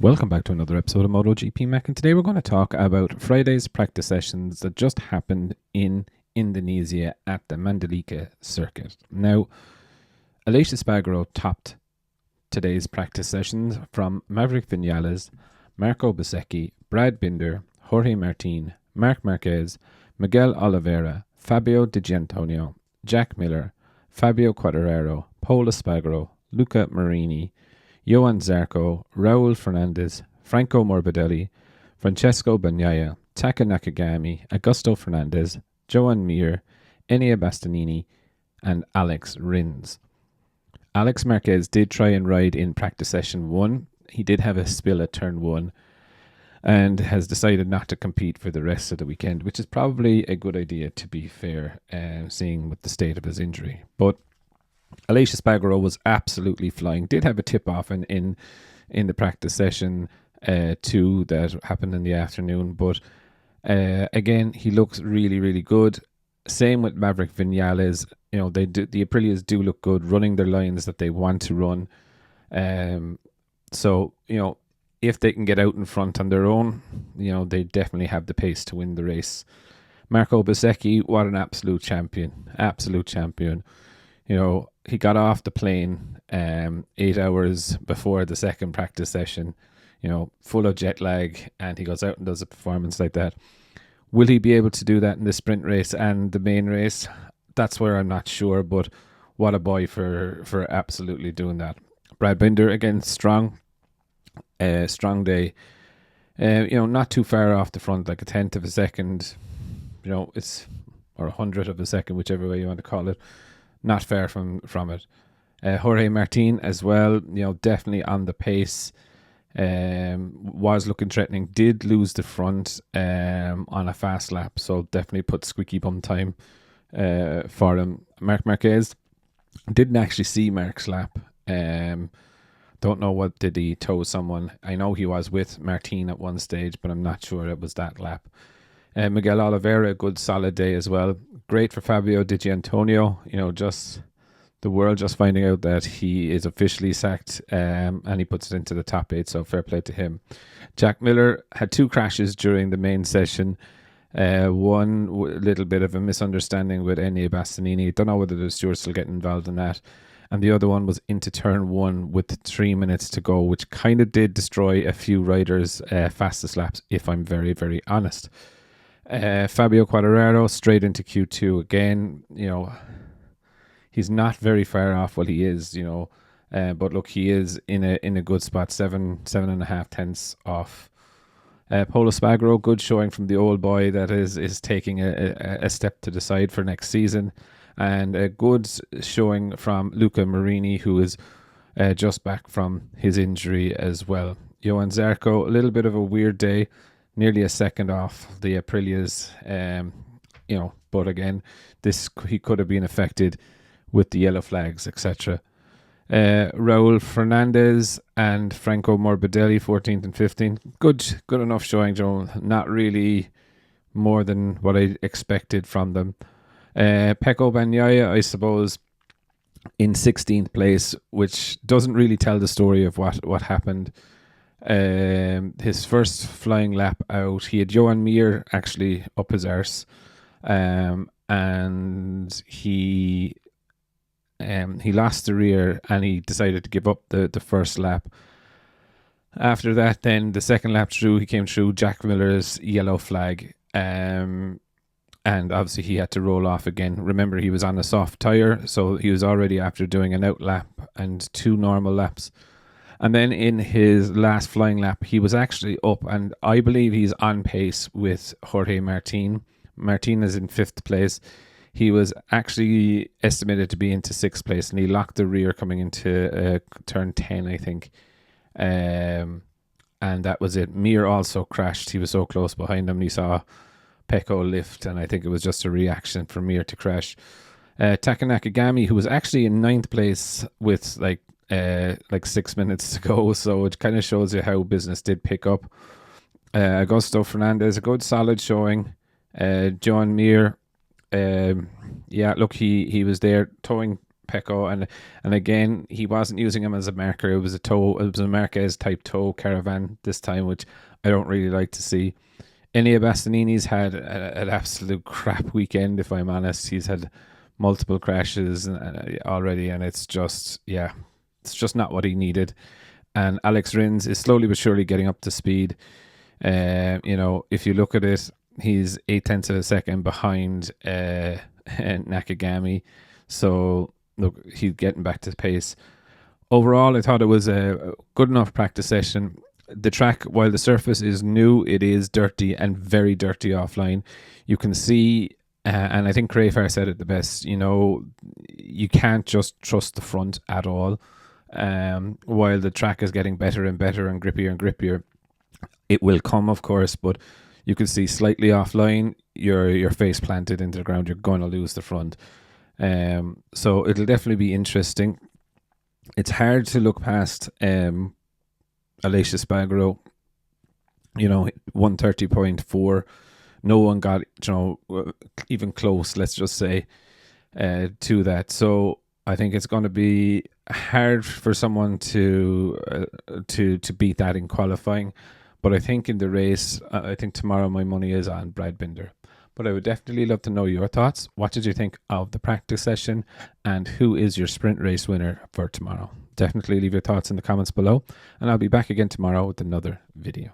Welcome back to another episode of Motogp Mac, and today we're going to talk about Friday's practice sessions that just happened in Indonesia at the Mandalika circuit. Now, Alicia Spargaro topped today's practice sessions from Maverick Vinales, Marco Bezzecchi, Brad Binder, Jorge Martin, Marc Marquez, Miguel Oliveira, Fabio Di Gianantonio, Jack Miller, Fabio Quartararo, Pol Espargaro, Luca Marini, Johan Zarco, Raul Fernandez, Franco Morbidelli, Francesco Bagnaia, Taka Nakagami, Augusto Fernandez, Joan Mir, Enea Bastianini, and Alex Rins. Alex Marquez did try and ride in practice session 1. He did have a spill at turn 1 and has decided not to compete for the rest of the weekend, which is probably a good idea, to be fair, seeing with the state of his injury. But Alicia Spargaro was absolutely flying. Did have a tip off in the practice session 2 that happened in the afternoon, but again, he looks really, really good. Same with Maverick Vinales. You know, the Aprilias do look good, running their lines that they want to run. So, you know, if they can get out in front on their own, you know, they definitely have the pace to win the race. Marco Bezzecchi, what an absolute champion. Absolute champion. You know, he got off the plane 8 hours before the second practice session, you know, full of jet lag, and he goes out and does a performance like that. Will he be able to do that in the sprint race and the main race? That's where I'm not sure, but what a boy for absolutely doing that. Brad Binder, again, strong day. You know, not too far off the front, like a tenth of a second, you know, it's, or 100th of a second, whichever way you want to call it. Not far from it. Jorge Martin as well, you know, definitely on the pace. Was looking threatening. Did lose the front on a fast lap, so definitely put squeaky bum time for him. Marc Marquez, didn't actually see Marc's lap. Don't know what, did he tow someone? I know he was with Martin at one stage, but I'm not sure it was that lap. Miguel Oliveira, a good solid day as well. Great for Fabio Di Gianantonio. You know, just the world just finding out that he is officially sacked, and he puts it into the top 8, so fair play to him. Jack Miller had 2 crashes during the main session. One little bit of a misunderstanding with Enea Bastianini. Don't know whether the stewards still getting involved in that. And the other one was into turn 1 with 3 minutes to go, which kind of did destroy a few riders' fastest laps, if I'm very, very honest. Fabio Quartararo straight into Q2 again. You know, he's not very far off what he is, you know, but look, he is in a good spot, 7.5 tenths off. Pol Espargaro, good showing from the old boy that is taking a step to the side for next season, and a good showing from Luca Marini, who is just back from his injury as well. Johan Zarco, a little bit of a weird day, nearly a second off the Aprilias, you know, but again, he could have been affected with the yellow flags, etc. Raul Fernandez and Franco Morbidelli, 14th and 15th. Good enough showing, Joe. Not really more than what I expected from them. Pecco Bagnaia, I suppose, in 16th place, which doesn't really tell the story of what happened. His first flying lap out, he had Joan Mir actually up his arse, and he lost the rear, and he decided to give up the first lap. After that, then the second lap through, he came through Jack Miller's yellow flag, and obviously he had to roll off again. Remember, he was on a soft tyre, so he was already after doing an out lap and 2 normal laps. And then in his last flying lap, he was actually up, and I believe he's on pace with Jorge Martin. Martin is in 5th place. He was actually estimated to be into 6th place, and he locked the rear coming into turn 10, I think. And that was it. Mir also crashed. He was so close behind him. He saw Pecco lift, and I think it was just a reaction for Mir to crash. Taka Nakagami, who was actually in 9th place with like 6 minutes to go, so it kind of shows you how business did pick up. Augusto Fernandez, a good solid showing. John Mir, yeah, look, he was there towing Pecco, and again he wasn't using him as a marker. It was a Marquez type tow caravan this time, which I don't really like to see. Enea Bastianini's had an absolute crap weekend, if I'm honest. He's had multiple crashes already, and it's just not what he needed. And Alex Rins is slowly but surely getting up to speed. If you look at it, he's 0.8 of a second behind Nakagami. So look, he's getting back to pace. Overall, I thought it was a good enough practice session. The track, while the surface is new, it is dirty and very dirty offline. You can see, and I think Crayfar said it the best, you can't just trust the front at all. While the track is getting better and better and grippier, it will come, of course, but you can see slightly offline, your face planted into the ground, you're going to lose the front. So it'll definitely be interesting. It's hard to look past Alicia Spargaro, 130.4. No one got, even close, let's just say, to that. So I think it's going to be hard for someone to beat that in qualifying. But I think in the race, I think tomorrow my money is on Brad Binder. But I would definitely love to know your thoughts. What did you think of the practice session? And who is your sprint race winner for tomorrow? Definitely leave your thoughts in the comments below. And I'll be back again tomorrow with another video.